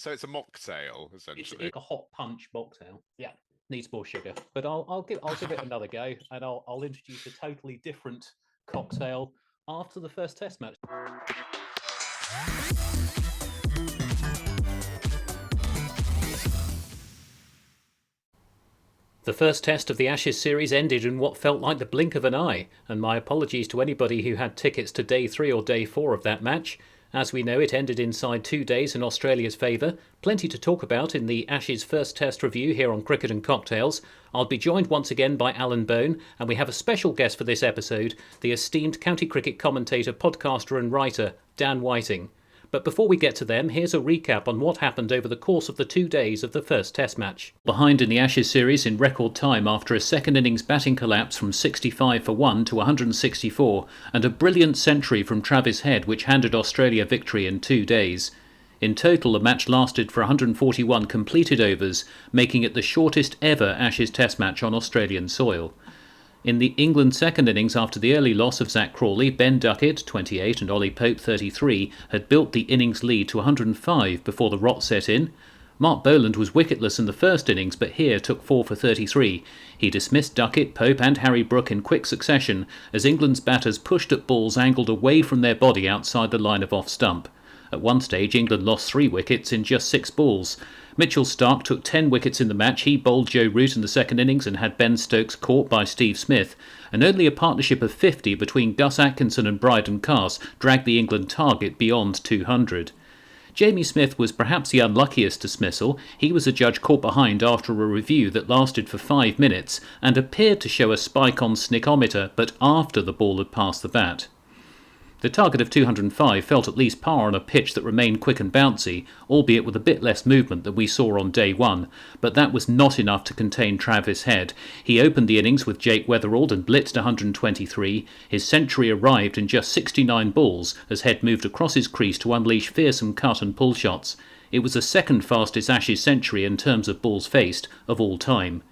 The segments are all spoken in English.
So it's a mocktail, It's essentially. a hot punch mocktail. Yeah, needs more sugar, but I'll give it another go, and I'll introduce a totally different cocktail after the first test match. The first test of the Ashes series ended in what felt like the blink of an eye, and my apologies to anybody who had tickets to day 3 or day 4 of that match. As we know, it ended inside 2 days in Australia's favour. Plenty to talk about in the Ashes first test review here on Cricket and Cocktails. I'll be joined once again by Alan Bone, and we have a special guest for this episode, the esteemed county cricket commentator, podcaster and writer, Dan Whiting. But before we get to them, here's a recap on what happened over the course of the 2 days of the first test match. Behind in the Ashes series in record time after a second innings batting collapse from 65 for 1 to 164, and a brilliant century from Travis Head which handed Australia victory in 2 days. In total, the match lasted for 141 completed overs, making it the shortest ever Ashes test match on Australian soil. In the England second innings after the early loss of Zach Crawley, Ben Duckett, 28, and Ollie Pope, 33, had built the innings lead to 105 before the rot set in. Mark Boland was wicketless in the first innings, but here took 4 for 33. He dismissed Duckett, Pope and Harry Brook in quick succession as England's batters pushed at balls angled away from their body outside the line of off-stump. At one stage, England lost 3 wickets in just 6 balls. Mitchell Starc took 10 wickets in the match. He bowled Joe Root in the second innings and had Ben Stokes caught by Steve Smith. And only a partnership of 50 between Gus Atkinson and Bryden Carse dragged the England target beyond 200. Jamie Smith was perhaps the unluckiest dismissal. He was a judge caught behind after a review that lasted for 5 minutes and appeared to show a spike on snickometer, but after the ball had passed the bat. The target of 205 felt at least par on a pitch that remained quick and bouncy, albeit with a bit less movement than we saw on day 1, but that was not enough to contain Travis Head. He opened the innings with Jake Weatherald and blitzed 123. His century arrived in just 69 balls as Head moved across his crease to unleash fearsome cut and pull shots. It was the second fastest Ashes century in terms of balls faced of all time.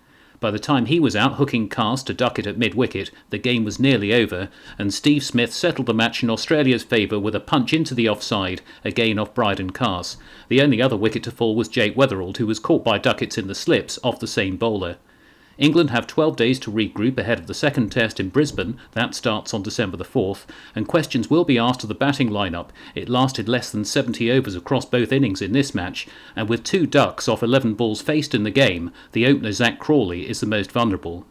By the time he was out hooking Carse to Duckett at mid-wicket, the game was nearly over, and Steve Smith settled the match in Australia's favour with a punch into the offside, again off Bryden Carse. The only other wicket to fall was Jake Weatherald, who was caught by Duckett's in the slips off the same bowler. England have 12 days to regroup ahead of the second test in Brisbane. That starts on December the 4th, and questions will be asked of the batting lineup. It lasted less than 70 overs across both innings in this match, and with 2 ducks off 11 balls faced in the game, the opener Zach Crawley is the most vulnerable.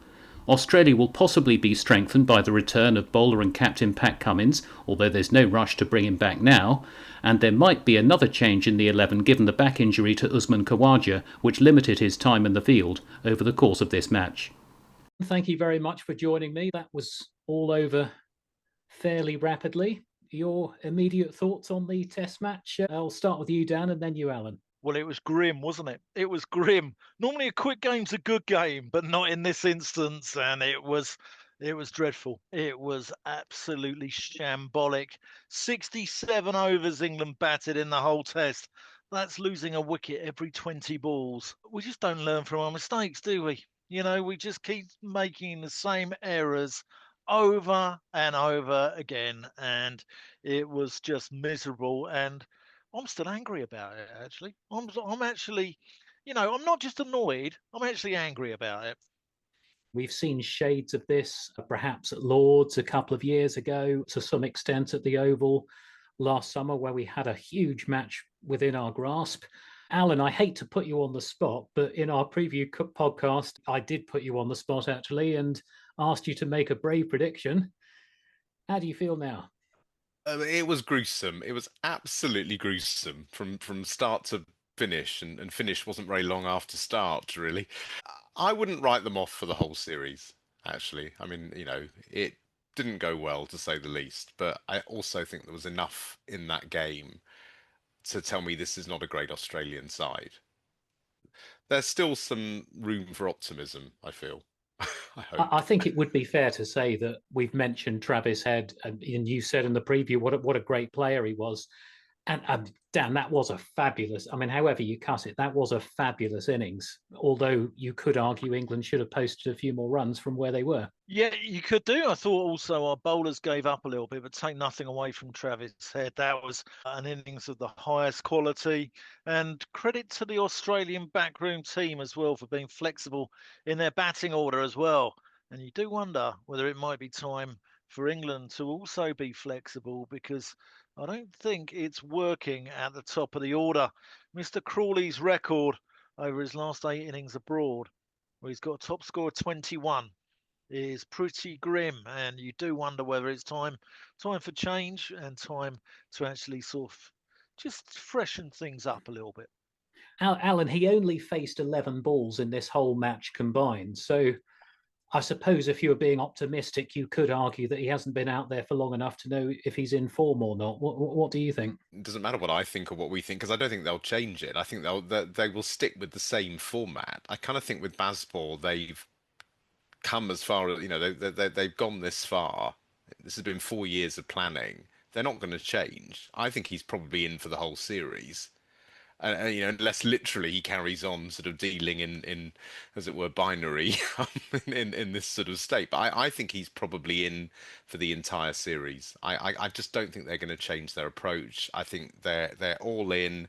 Australia will possibly be strengthened by the return of bowler and captain Pat Cummins, although there's no rush to bring him back now, and there might be another change in the 11 given the back injury to Usman Khawaja, which limited his time in the field over the course of this match. Thank you very much for joining me. That was all over fairly rapidly. Your immediate thoughts on the test match? I'll start with you, Dan, and then you, Alan. Well, it was grim, wasn't it? It was grim. Normally a quick game's a good game, but not in this instance, and it was dreadful. It was absolutely shambolic. 67 overs England batted in the whole test. That's losing a wicket every 20 balls. We just don't learn from our mistakes, do we? You know, we just keep making the same errors over and over again, and it was just miserable. And I'm still angry about it, actually. I'm actually, I'm not just annoyed, I'm actually angry about it. We've seen shades of this, perhaps at Lord's a couple of years ago, to some extent at the Oval last summer, where we had a huge match within our grasp. Alan, I hate to put you on the spot, but in our preview podcast, I did put you on the spot, actually, and asked you to make a brave prediction. How do you feel now? It was gruesome. It was absolutely gruesome from start to finish, and finish wasn't very long after start, really. I wouldn't write them off for the whole series, actually. I mean, it didn't go well to say the least, but I also think there was enough in that game to tell me this is not a great Australian side. There's still some room for optimism, I feel. I hope. I think it would be fair to say that we've mentioned Travis Head, and you said in the preview what a great player he was. And Dan, that was a fabulous. I mean, however you cut it, that was a fabulous innings. Although you could argue England should have posted a few more runs from where they were. Yeah, you could do. I thought also our bowlers gave up a little bit, but take nothing away from Travis Head. That was an innings of the highest quality. And credit to the Australian backroom team as well for being flexible in their batting order as well. And you do wonder whether it might be time for England to also be flexible, because I don't think it's working at the top of the order. Mr. Crawley's record over his last 8 innings abroad, where he's got a top score of 21, is pretty grim, and you do wonder whether it's time for change and time to actually sort of just freshen things up a little bit. Alan, he only faced 11 balls in this whole match combined. So I suppose if you were being optimistic, you could argue that he hasn't been out there for long enough to know if he's in form or not. What do you think? It doesn't matter what I think or what we think because I don't think they'll change it. I think they will stick with the same format. I kind of think with Bazball they've come as far as they've gone this far. This has been 4 years of planning. They're not going to change. I think he's probably in for the whole series. Unless literally he carries on sort of dealing in as it were, binary in this sort of state. But I think he's probably in for the entire series. I just don't think they're going to change their approach. I think they're all in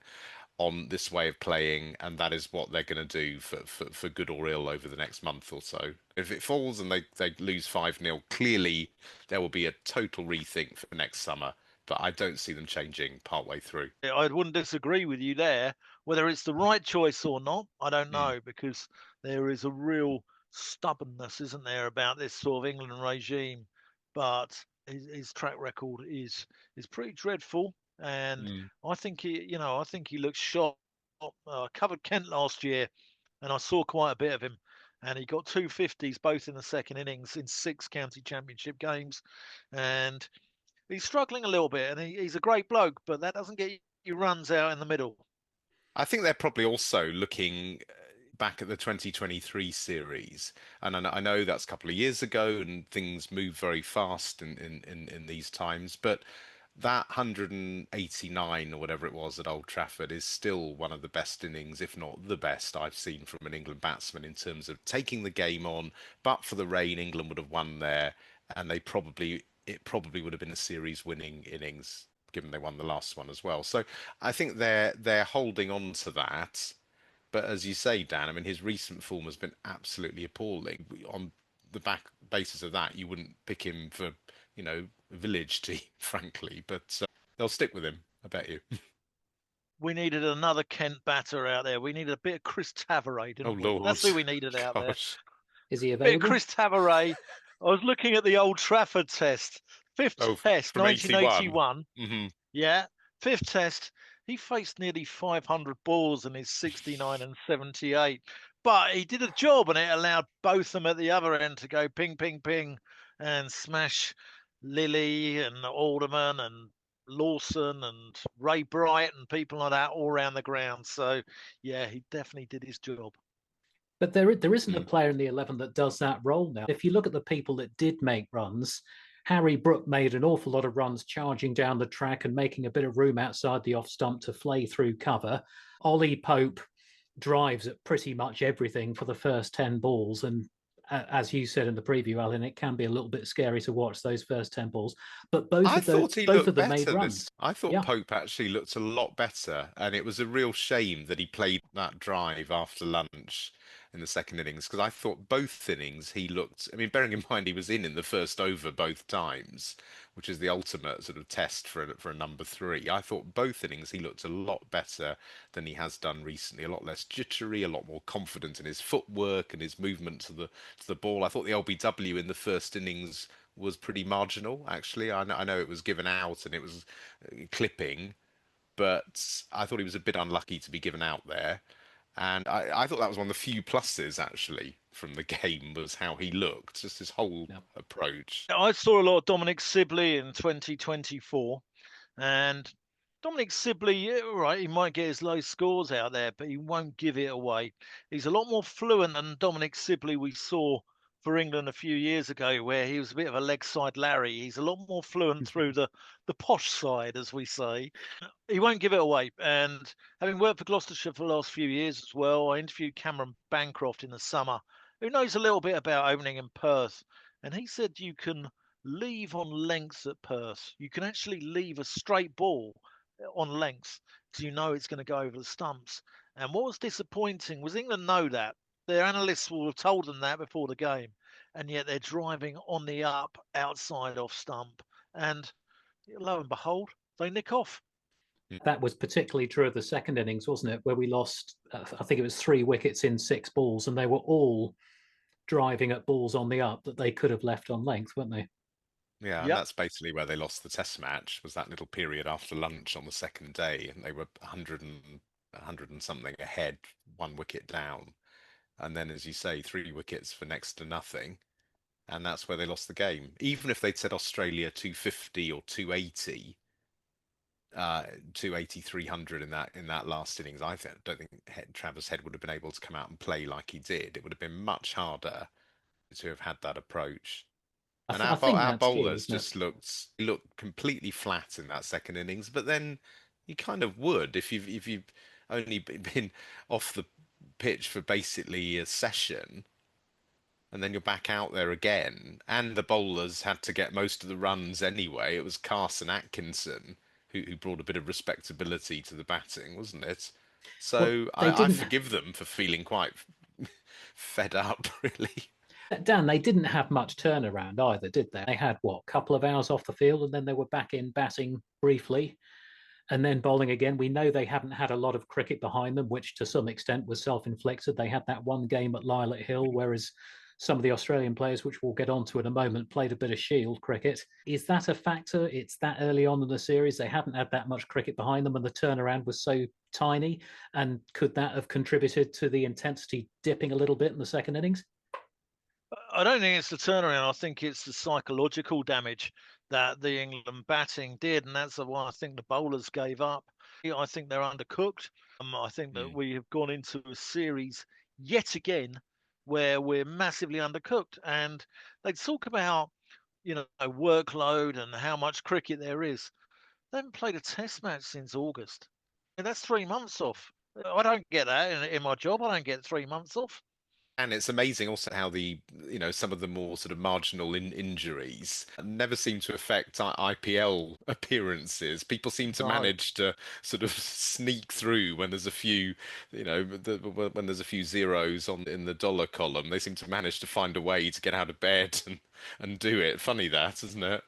on this way of playing, and that is what they're going to do for good or ill over the next month or so. If it falls and they lose 5-0, clearly there will be a total rethink for next summer. But I don't see them changing partway through. I wouldn't disagree with you there. Whether it's the right choice or not, I don't Mm. know, because there is a real stubbornness, isn't there, about this sort of England regime. But his track record is pretty dreadful, and Mm. I think he looks shot. Covered Kent last year, and I saw quite a bit of him. And he got 250s both in the second innings in 6 county championship games, and he's struggling a little bit. And he's a great bloke, but that doesn't get you runs out in the middle. I think they're probably also looking back at the 2023 series, and I know that's a couple of years ago, and things move very fast in these times. But that 189 or whatever it was at Old Trafford is still one of the best innings, if not the best, I've seen from an England batsman in terms of taking the game on. But for the rain, England would have won there, and it probably would have been a series-winning innings given they won the last one as well. So I think they're holding on to that. But as you say, Dan, I mean, his recent form has been absolutely appalling. On the back basis of that, you wouldn't pick him for, a village team, frankly. But they'll stick with him, I bet you. We needed another Kent batter out there. We needed a bit of Chris Tavares, Oh, didn't we? Lord. That's who we needed out there. Gosh. Is he Bit of available? Chris Tavares. I was looking at the Old Trafford test, fifth Oh, test, from 81. 1981. Hmm. Yeah, fifth test. He faced nearly 500 balls in his 69 and 78, but he did a job, and it allowed both them at the other end to go ping, ping, ping, and smash Lilly and Alderman and Lawson and Ray Bright and people like that all around the ground. So, yeah, he definitely did his job. But there isn't a Mm. player in the 11 that does that role now. If you look at the people that did make runs, Harry Brook made an awful lot of runs charging down the track and making a bit of room outside the off stump to flay through cover. Ollie Pope drives at pretty much everything for the first 10 balls. And as you said in the preview, Alan, it can be a little bit scary to watch those first 10 balls. But I thought he both of looked them made better runs. this. I thought Yeah. Pope actually looked a lot better, and it was a real shame that he played that drive after lunch in the second innings because I thought both innings he looked. I mean, bearing in mind he was in the first over both times, which is the ultimate sort of test for a number three. I thought both innings he looked a lot better than he has done recently. A lot less jittery, a lot more confident in his footwork and his movement to the ball. I thought the LBW in the first innings was pretty marginal, actually. I know it was given out and it was clipping, but I thought he was a bit unlucky to be given out there. And I thought that was one of the few pluses, actually, from the game was how he looked, just his whole Yeah. approach. I saw a lot of Dominic Sibley in 2024, and Dominic Sibley, yeah, right, he might get his low scores out there, but he won't give it away. He's a lot more fluent than Dominic Sibley we saw for England a few years ago, where he was a bit of a leg side Larry. He's a lot more fluent through the posh side, as we say. He won't give it away. And having worked for Gloucestershire for the last few years as well, I interviewed Cameron Bancroft in the summer, who knows a little bit about opening in Perth. And he said you can leave on lengths at Perth. You can actually leave a straight ball on lengths because you know it's going to go over the stumps. And what was disappointing was England know that. Their analysts will have told them that before the game. And yet they're driving on the up outside off stump. And lo and behold, they nick off. That was particularly true of the second innings, wasn't it? Where we lost, I think it was 3 wickets in 6 balls, and they were all driving at balls on the up that they could have left on length, weren't they? Yeah, and Yep. that's basically where they lost the test match, was that little period after lunch on the second day, and they were 100 and something ahead, 1 wicket down. And then, as you say, 3 wickets for next to nothing. And that's where they lost the game. Even if they'd said Australia 250 or 280, 280, 300 in that last innings, don't think Travis Head would have been able to come out and play like he did. It would have been much harder to have had that approach. And I think our that's key, bowlers isn't it? just looked completely flat in that second innings. But then you kind of would if you've only been off the pitch for basically a session, and then you're back out there again. And the bowlers had to get most of the runs anyway. It was Carson Atkinson who brought a bit of respectability to the batting, wasn't it? Well, So they I didn't, forgive them for feeling quite fed up, really. Dan, they didn't have much turnaround either, did they? They had, what, a couple of hours off the field, and then they were back in batting briefly and then bowling again. We know they haven't had a lot of cricket behind them, which to some extent was self-inflicted. They had that one game at Lilac Hill, whereas some of the Australian players, which we'll get onto in a moment, played a bit of shield cricket. Is that a factor? It's that early on in the series. They haven't had that much cricket behind them, and the turnaround was so tiny. And could that have contributed to the intensity dipping a little bit in the second innings? I don't think it's the turnaround. I think it's the psychological damage that the England batting did, and that's why I think the bowlers gave up. I think they're undercooked. I think that Mm. we have gone into a series yet again where we're massively undercooked. And they talk about, workload and how much cricket there is. They haven't played a test match since August. And that's 3 months off. I don't get that in my job. I don't get 3 months off. And it's amazing also how some of the more sort of marginal injuries never seem to affect IPL appearances. People seem to No. manage to sort of sneak through when there's a few, when there's a few zeros on in the dollar column. They seem to manage to find a way to get out of bed and do it. Funny that, isn't it?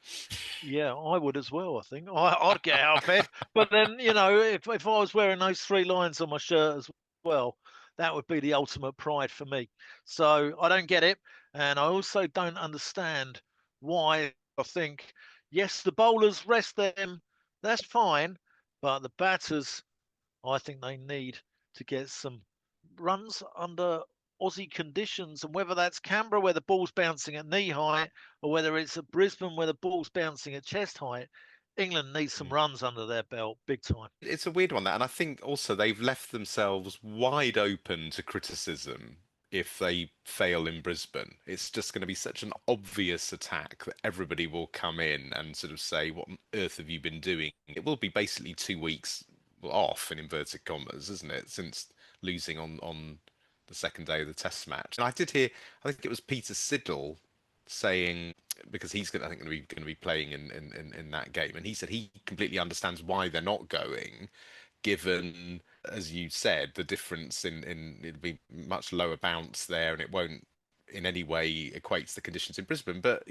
Yeah, I would as well, I think. I'd get out of bed. But then, if I was wearing those 3 lines on my shirt as well, that would be the ultimate pride for me. So I don't get it. And I also don't understand why I think, yes, the bowlers rest them, that's fine. But the batters, I think they need to get some runs under Aussie conditions, and whether that's Canberra where the ball's bouncing at knee height, or whether it's at Brisbane where the ball's bouncing at chest height, England needs some runs under their belt, big time. It's a weird one, that, and I think also they've left themselves wide open to criticism if they fail in Brisbane. It's just going to be such an obvious attack that everybody will come in and sort of say, "What on earth have you been doing?" It will be basically 2 weeks off in inverted commas, isn't it, since losing on the second day of the Test match. And I did hear, I think it was Peter Siddle saying, because he's I think going to be playing in that game, and he said he completely understands why they're not going, given, as you said, the difference in it'll be much lower bounce there, and it won't in any way equate to the conditions in Brisbane. But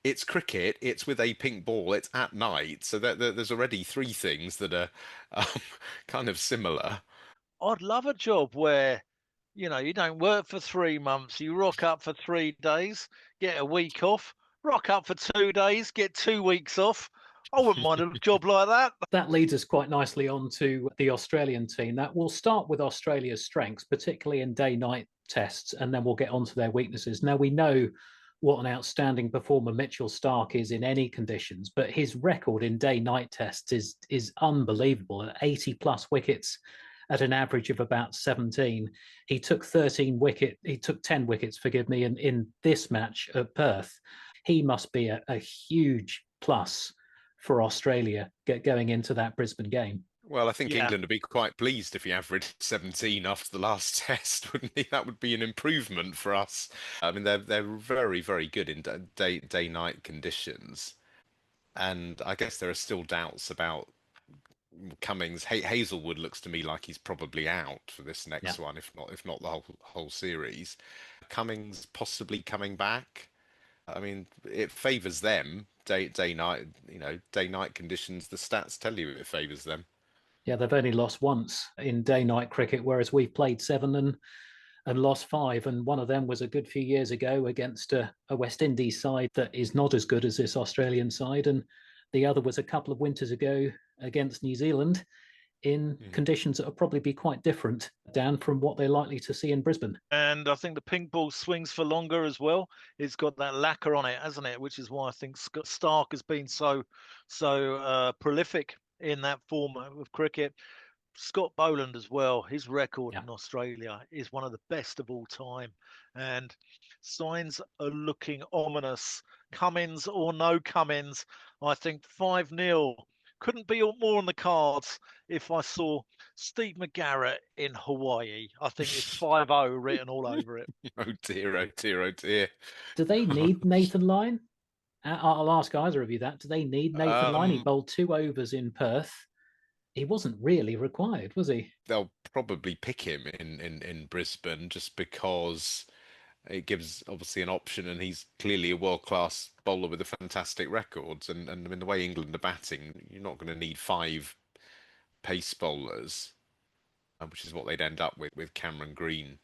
it's cricket, it's with a pink ball, it's at night, so there's already three things that are um, kind of similar. I'd love a job where, you don't work for 3 months, you rock up for 3 days, get a week off, rock up for 2 days, get 2 weeks off. I wouldn't mind a job like that. That leads us quite nicely on to the Australian team. That we'll start with Australia's strengths, particularly in day-night tests, and then we'll get on to their weaknesses. Now we know what an outstanding performer Mitchell Starc is in any conditions, but his record in day-night tests is unbelievable. At 80 plus wickets at an average of about 17. He took 10 wickets, forgive me, in this match at Perth. He must be a huge plus for Australia going into that Brisbane game. Well, I think Yeah, England would be quite pleased if he averaged 17 after the last test, wouldn't he? That would be an improvement for us. I mean, they're very, very good in day-night conditions, and I guess there are still doubts about Cummings. Hazelwood looks to me like he's probably out for this Yeah. next one, if not the whole series. Cummings possibly coming back. I mean, it favours them day night. Day night conditions. The stats tell you it favours them. Yeah, they've only lost once in day night cricket, whereas we've played seven and lost five. And one of them was a good few years ago against a West Indies side that is not as good as this Australian side. And the other was a couple of winters ago against New Zealand in Mm. conditions that will probably be quite different, Dan, from what they're likely to see in Brisbane. and I think the pink ball swings for longer as well. It's got that lacquer on it, hasn't it? Which is why I think Stark has been so prolific in that form of cricket. Scott Boland as well. His record Yeah. in Australia is one of the best of all time, and signs are looking ominous. Cummins or no Cummins, I think 5-0 couldn't be more on the cards if I saw Steve McGarrett in Hawaii. I think it's 5-0 written all over it. Oh dear, oh dear, oh dear. Do they need Nathan Lyon? I'll ask either of you that. Do they need Nathan Lyon? He Um, bowled 2 overs in Perth. He wasn't really required, was he? they'll probably pick him in Brisbane just because it gives obviously an option, and he's clearly a world-class bowler with a fantastic records. And I mean, the way England are batting, you're not going to need five pace bowlers, which is what they'd end up with Cameron Green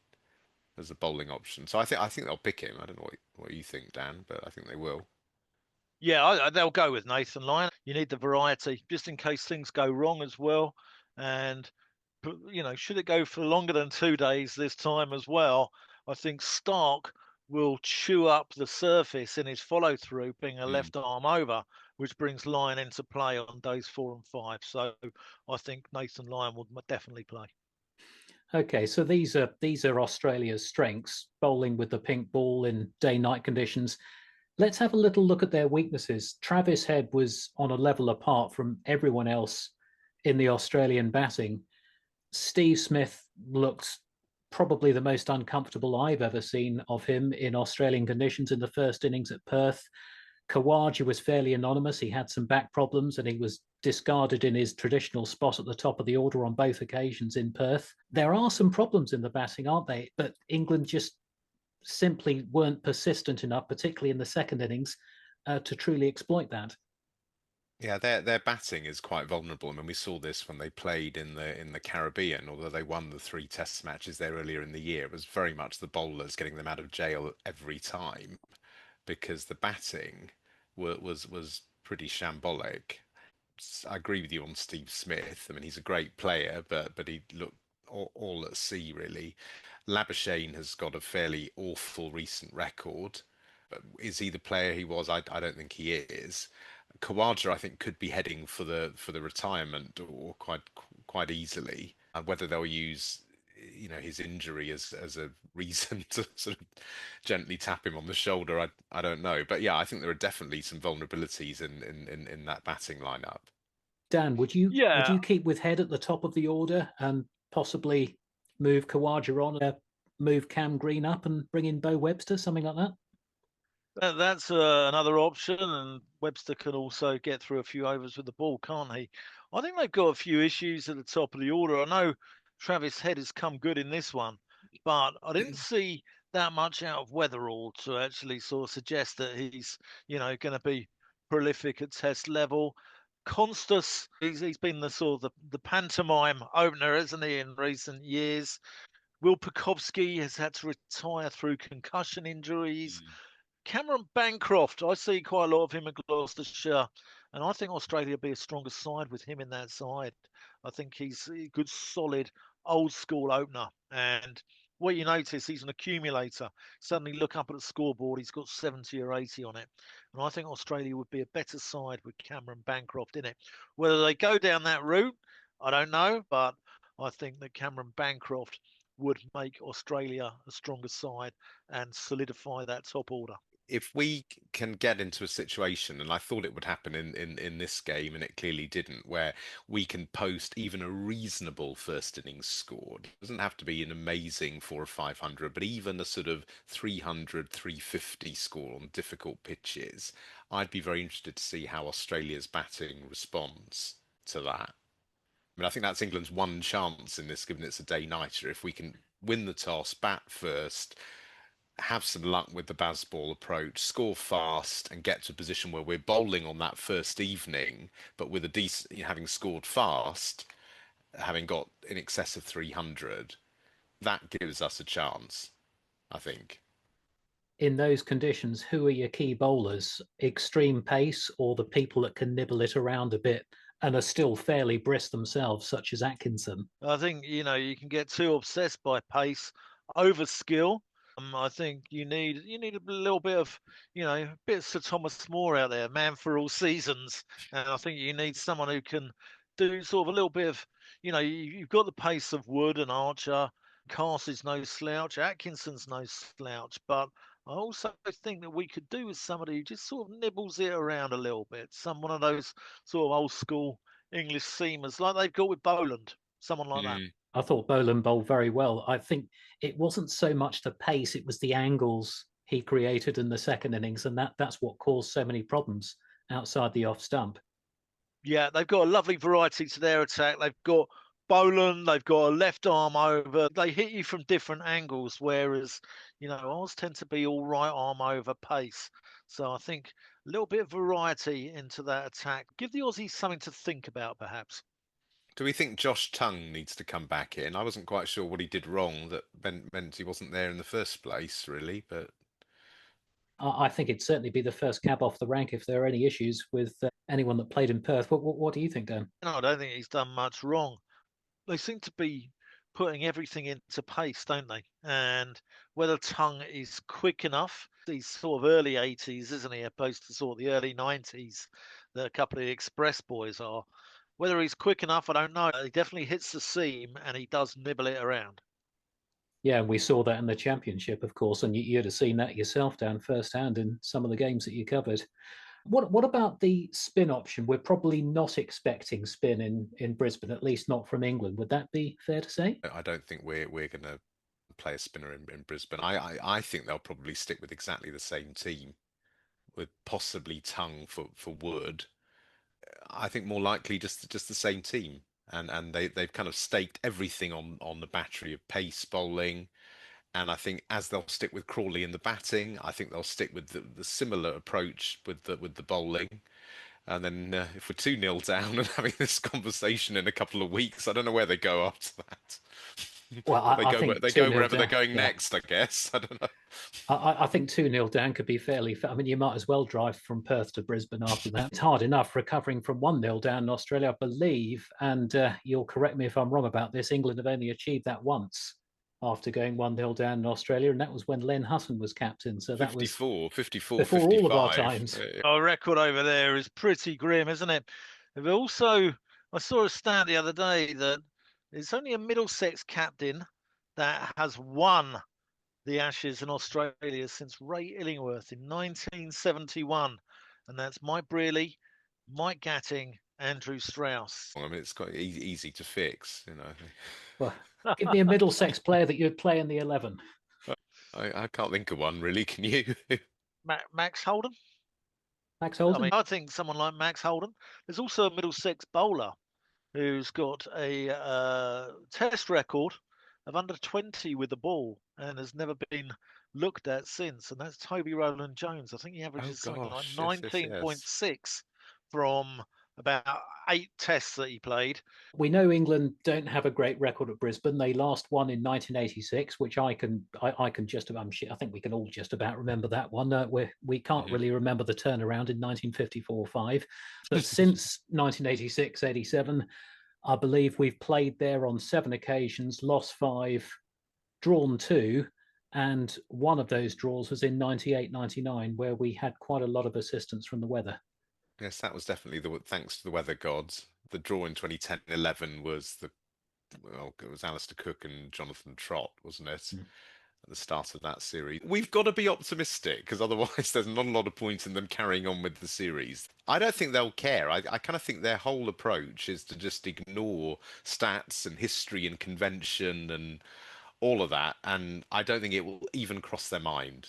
as a bowling option. So I think they'll pick him. I don't know what you think, Dan, but I think they will. Yeah, they'll go with Nathan Lyon. You need the variety just in case things go wrong as well. And, should it go for longer than 2 days this time as well, I think Stark will chew up the surface in his follow through, being a Hmm. left arm over, which brings Lyon into play on days 4 and 5. So I think Nathan Lyon will definitely play. Okay, so these are Australia's strengths, bowling with the pink ball in day-night conditions. Let's have a little look at their weaknesses. Travis Head was on a level apart from everyone else in the Australian batting. Steve Smith looked probably the most uncomfortable I've ever seen of him in Australian conditions in the first innings at Perth. Kawaja was fairly anonymous. He had some back problems and he was discarded in his traditional spot at the top of the order on both occasions in Perth. There are some problems in the batting, aren't they? But England just simply weren't persistent enough, particularly in the second innings, to truly exploit that. Yeah, their batting is quite vulnerable. I mean, we saw this when they played in the Caribbean, although they won the three Test matches there earlier in the year. It was very much the bowlers getting them out of jail every time because the batting was pretty shambolic. I agree with you on Steve Smith. I mean, he's a great player, but he looked all at sea really. Labuschagne has got a fairly awful recent record. But is he the player he was? I don't think he is. Kawaja, I think, could be heading for the retirement or quite easily. Whether they'll use his injury as a reason to sort of gently tap him on the shoulder, I don't know. But yeah, I think there are definitely some vulnerabilities in that batting lineup. Dan, would you Yeah, keep with Head at the top of the order and possibly move Kawaja on, move Cam Green up, and bring in Bo Webster, something like that? that's another option, and Webster can also get through a few overs with the ball, can't he? I think they've got a few issues at the top of the order. I know Travis Head has come good in this one, but I didn't see that much out of Weatherall to actually sort of suggest that he's, going to be prolific at Test level. Constas, he's been the sort of the pantomime opener, isn't he, in recent years? Will Pukowski has had to retire through concussion injuries. Mm. Cameron Bancroft, I see quite a lot of him at Gloucestershire, and I think Australia will be a stronger side with him in that side. I think he's a good, solid, old school opener. And what you notice, he's an accumulator. Suddenly look up at the scoreboard, he's got 70 or 80 on it. And I think Australia would be a better side with Cameron Bancroft in it. Whether they go down that route, I don't know, but I think that Cameron Bancroft would make Australia a stronger side and solidify that top order. If we can get into a situation, and I thought it would happen in this game, and it clearly didn't, where we can post even a reasonable first innings score. It doesn't have to be an amazing 400 or 500, but even a sort of 300, 350 score on difficult pitches. I'd be very interested to see how Australia's batting responds to that. I mean, I think that's England's one chance in this, given it's a day-nighter. If we can win the toss, bat first, have some luck with the Bazball approach, score fast, and get to a position where we're bowling on that first evening, but with a decent, having scored fast, having got in excess of 300, that gives us a chance, I think. In those conditions, who are your key bowlers? Extreme pace or the people that can nibble it around a bit and are still fairly brisk themselves, such as Atkinson? I think you can get too obsessed by pace over skill. I think you need a little bit of bit of Sir Thomas More out there, man for all seasons, and I think you need someone who can do sort of a little bit of you've got the pace of Wood and Archer. Cass is no slouch. Atkinson's no slouch, but I also think that we could do with somebody who just sort of nibbles it around a little bit. One of those sort of old school English seamers like they've got with Boland, someone like that. Mm. I thought Boland bowled very well. I think it wasn't so much the pace, it was the angles he created in the second innings, and that's what caused so many problems outside the off stump. Yeah, they've got a lovely variety to their attack. They've got Boland, they've got a left arm over. They hit you from different angles, whereas, ours tend to be all right arm over pace. So I think a little bit of variety into that attack. Give the Aussies something to think about, perhaps. Do we think Josh Tongue needs to come back in? I wasn't quite sure what he did wrong that meant he wasn't there in the first place, really, but I think it'd certainly be the first cab off the rank if there are any issues with anyone that played in Perth. What do you think, Dan? No, I don't think he's done much wrong. They seem to be putting everything into pace, don't they? And whether Tongue is quick enough, he's sort of early 80s, isn't he, opposed to sort of the early 90s that a couple of the Express boys are. Whether he's quick enough, I don't know. He definitely hits the seam and he does nibble it around. Yeah, and we saw that in the championship, of course, and you'd have seen that yourself down firsthand in some of the games that you covered. What about the spin option? We're probably not expecting spin in Brisbane, at least not from England. Would that be fair to say? I don't think we're going to play a spinner in Brisbane. I think they'll probably stick with exactly the same team, with possibly Tongue for Wood. I think more likely just the same team, and they've kind of staked everything on the battery of pace bowling. And I think as they'll stick with Crawley in the batting, I think they'll stick with the similar approach with the bowling. And then if we're 2-0 down and having this conversation in a couple of weeks, I don't know where they go after that. Well, I think They 2 go nil wherever they're down. going Yeah, next, I guess. I don't know. I think 2-0 down could be fairly. I mean, you might as well drive from Perth to Brisbane after that. It's hard enough recovering from 1-0 down in Australia, I believe. And you'll correct me if I'm wrong about this. England have only achieved that once after going 1-0 down in Australia, and that was when Len Hutton was captain. So that was 54, before all of our 55. times. Our record over there is pretty grim, isn't it? But also, I saw a stat the other day that it's only a Middlesex captain that has won the Ashes in Australia since Ray Illingworth in 1971. And that's Mike Brearley, Mike Gatting, Andrew Strauss. I mean, it's quite easy to fix, you know. Well, give me a Middlesex player that you'd play in the 11. I can't think of one really. Can you? Max Holden. Max I mean, Holden? I think someone like Max Holden. There's also a Middlesex bowler who's got a test record of under 20 with the ball and has never been looked at since. And that's Toby Rowland Jones. I think he Oh averages something like gosh, yes. 19.6 from about 8 tests that he played. We know England don't have a great record at Brisbane. They last won in 1986, which I can just about. I think we can all just about remember that one. We can't Hmm. really remember the turnaround in 1954-5, but since 1986-87, I believe we've played there on 7 occasions, lost 5, drawn 2, and one of those draws was in 98-99, where we had quite a lot of assistance from the weather. Yes, that was definitely the thanks to the weather gods. The draw in 2010-11 was the well, it was Alistair Cook and Jonathan Trott, wasn't it? Mm. At the start of that series. We've got to be optimistic because otherwise there's not a lot of point in them carrying on with the series. I don't think they'll care. I kind of think their whole approach is to just ignore stats and history and convention and all of that, and I don't think it will even cross their mind.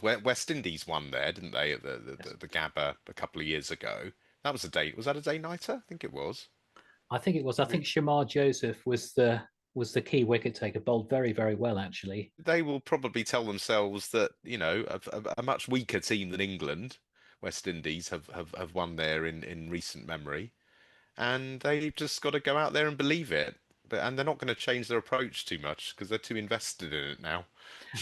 West Indies won there, didn't they, at Yes. the Gabba a couple of years ago? That was a day. Was that a day nighter? I think it was. I think it was. I think Shamar Joseph was the key wicket taker. Bowled very very well actually. They will probably tell themselves that, you know, a much weaker team than England, West Indies have won there in recent memory, and they've just got to go out there and believe it. And they're not going to change their approach too much because they're too invested in it now.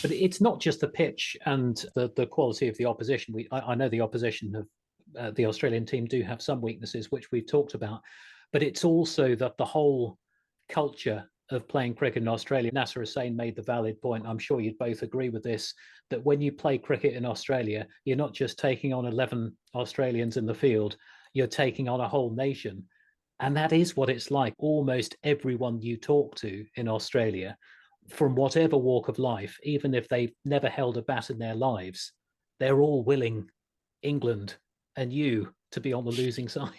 But it's not just the pitch and the quality of the opposition. I know the opposition of the Australian team do have some weaknesses, which we've talked about, but it's also that the whole culture of playing cricket in Australia. Nasser Hussain made the valid point. I'm sure you'd both agree with this, that when you play cricket in Australia, you're not just taking on 11 Australians in the field, you're taking on a whole nation. And that is what it's like. Almost everyone you talk to in Australia, from whatever walk of life, even if they've never held a bat in their lives, they're all willing England and you to be on the losing side.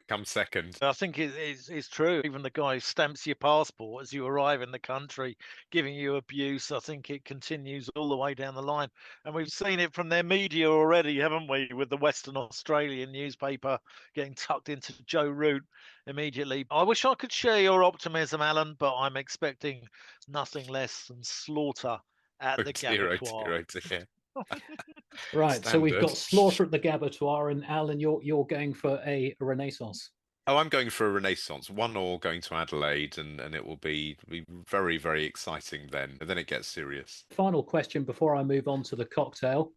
Come second. I think it's true. Even the guy who stamps your passport as you arrive in the country, giving you abuse, I think it continues all the way down the line. And we've seen it from their media already, haven't we? With the Western Australian newspaper getting tucked into Joe Root immediately. I wish I could share your optimism, Alan, but I'm expecting nothing less than slaughter at Oh the dear, oh dear, Gabatoir. oh dear. Right, so we've Standard. got Slaughter at the Gabatoir, and Alan, you're going for a renaissance. Oh, I'm going for a Renaissance. 1-1 going to Adelaide, and it will be very, very exciting then. And then it gets serious. Final question before I move on to the cocktail.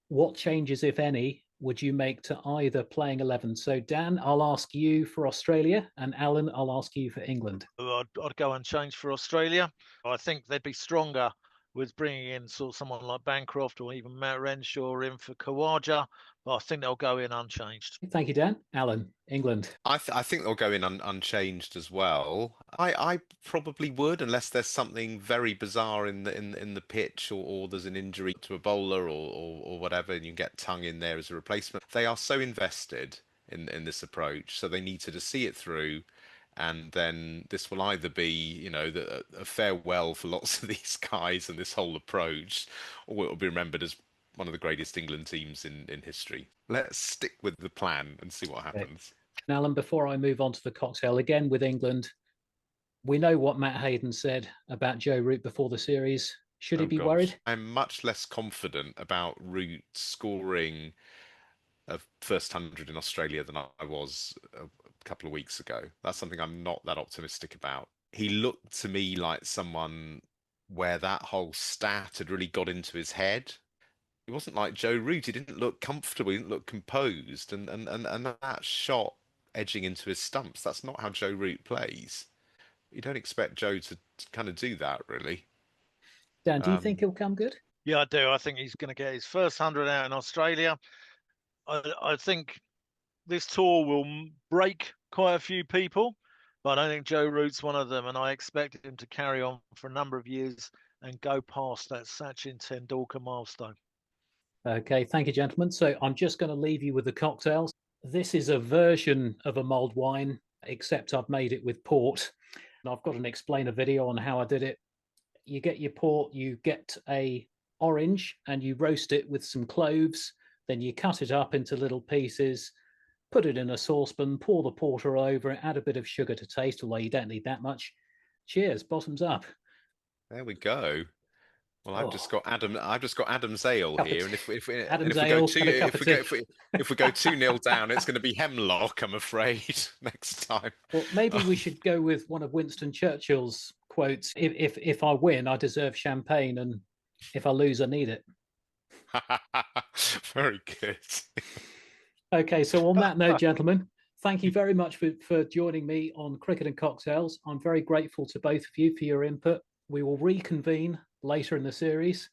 What changes, if any, would you make to either playing 11? So, Dan, I'll ask you for Australia, and Alan, I'll ask you for England. I'd go unchanged for Australia. I think they'd be stronger with bringing in sort of someone like Bancroft or even Matt Renshaw in for Kawaja, but I think they'll go in unchanged. Thank you, Dan. Alan, England. I think they'll go in unchanged as well. I probably would, unless there's something very bizarre in the pitch, or there's an injury to a bowler, or whatever, and you get Tongue in there as a replacement. They are so invested in this approach, so they need to just see it through. And then this will either be, you know, a farewell for lots of these guys and this whole approach, or it will be remembered as one of the greatest England teams in history. Let's stick with the plan and see what Okay. happens. Alan, before I move on to the cocktail, again with England, we know what Matt Hayden said about Joe Root before the series. Should he Oh be gosh, worried? I'm much less confident about Root scoring a first 100 in Australia than I was a couple of weeks ago. That's something I'm not that optimistic about. He looked to me like someone where that whole stat had really got into his head. It wasn't like Joe Root. He didn't look comfortable. He didn't look composed. And that shot edging into his stumps, that's not how Joe Root plays. You don't expect Joe to kind of do that, really. Dan, do you think Um, he'll come good? Yeah, I do. I think he's going to get his first 100 out in Australia. I think this tour will break quite a few people, but I think Joe Root's one of them, and I expect him to carry on for a number of years and go past that Sachin Tendulkar milestone. Okay, thank you, gentlemen. So I'm just going to leave you with the cocktails. This is a version of a mulled wine, except I've made it with port. And I've got an explainer video on how I did it. You get your port, you get a orange, and you roast it with some cloves. Then you cut it up into little pieces, put it in a saucepan, pour the porter over it, add a bit of sugar to taste, although you don't need that much. Cheers, bottoms up. there we go. Well, I've just Oh, got Adam. I've just got Adam's ale cup of here, and Adam's if we go ale two and a cup of tea. if we go 2-0 down, it's going to be hemlock, I'm afraid, next time. Well, maybe we should go with one of Winston Churchill's quotes. If I win, I deserve champagne, and if I lose, I need it. Very good. Okay, so on that note, gentlemen, thank you very much for joining me on Cricket and Cocktails. I'm very grateful to both of you for your input. We will reconvene later in the series,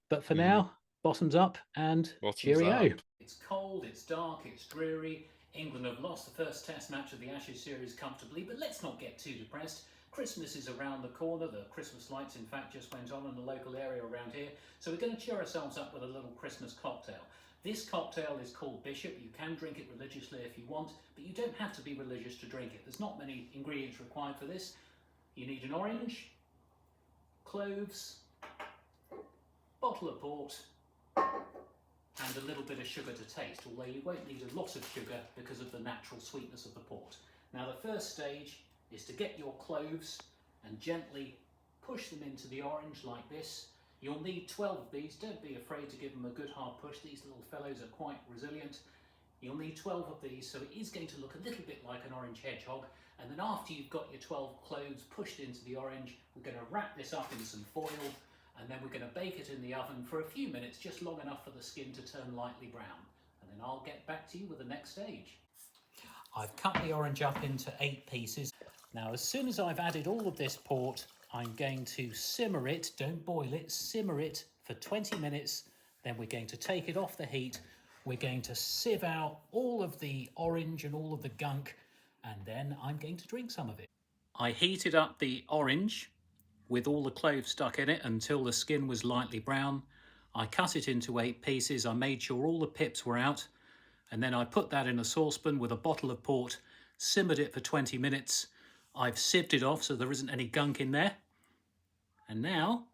but for Mm, now, bottoms up and bottoms cheerio. up. It's cold, it's dark, it's dreary. England have lost the first Test match of the Ashes series comfortably, but let's not get too depressed. Christmas is around the corner. The Christmas lights, in fact, just went on in the local area around here. So we're going to cheer ourselves up with a little Christmas cocktail. This cocktail is called Bishop. You can drink it religiously if you want, but you don't have to be religious to drink it. There's not many ingredients required for this. You need an orange, cloves, bottle of port, and a little bit of sugar to taste, although you won't need a lot of sugar because of the natural sweetness of the port. Now the first stage is to get your cloves and gently push them into the orange like this. You'll need 12 of these. Don't be afraid to give them a good hard push. These little fellows are quite resilient. You'll need 12 of these, so it is going to look a little bit like an orange hedgehog. And then after you've got your 12 cloves pushed into the orange, we're going to wrap this up in some foil, and then we're going to bake it in the oven for a few minutes, just long enough for the skin to turn lightly brown. And then I'll get back to you with the next stage. I've cut the orange up into 8 pieces. Now, as soon as I've added all of this port, I'm going to simmer it, don't boil it, simmer it for 20 minutes. Then we're going to take it off the heat. We're going to sieve out all of the orange and all of the gunk, and then I'm going to drink some of it. I heated up the orange with all the cloves stuck in it until the skin was lightly brown. I cut it into 8 pieces. I made sure all the pips were out, and then I put that in a saucepan with a bottle of port, simmered it for 20 minutes. I've sieved it off so there isn't any gunk in there. And now,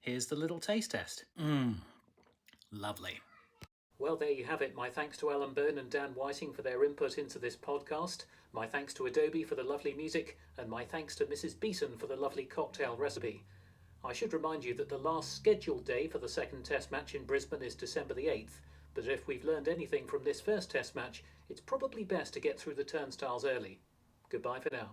here's the little taste test. Lovely. Well, there you have it. My thanks to Alan Byrne and Dan Whiting for their input into this podcast. My thanks to Adobe for the lovely music, and my thanks to Mrs. Beeson for the lovely cocktail recipe. I should remind you that the last scheduled day for the second test match in Brisbane is December the 8th, but if we've learned anything from this first test match, it's probably best to get through the turnstiles early. Goodbye for now.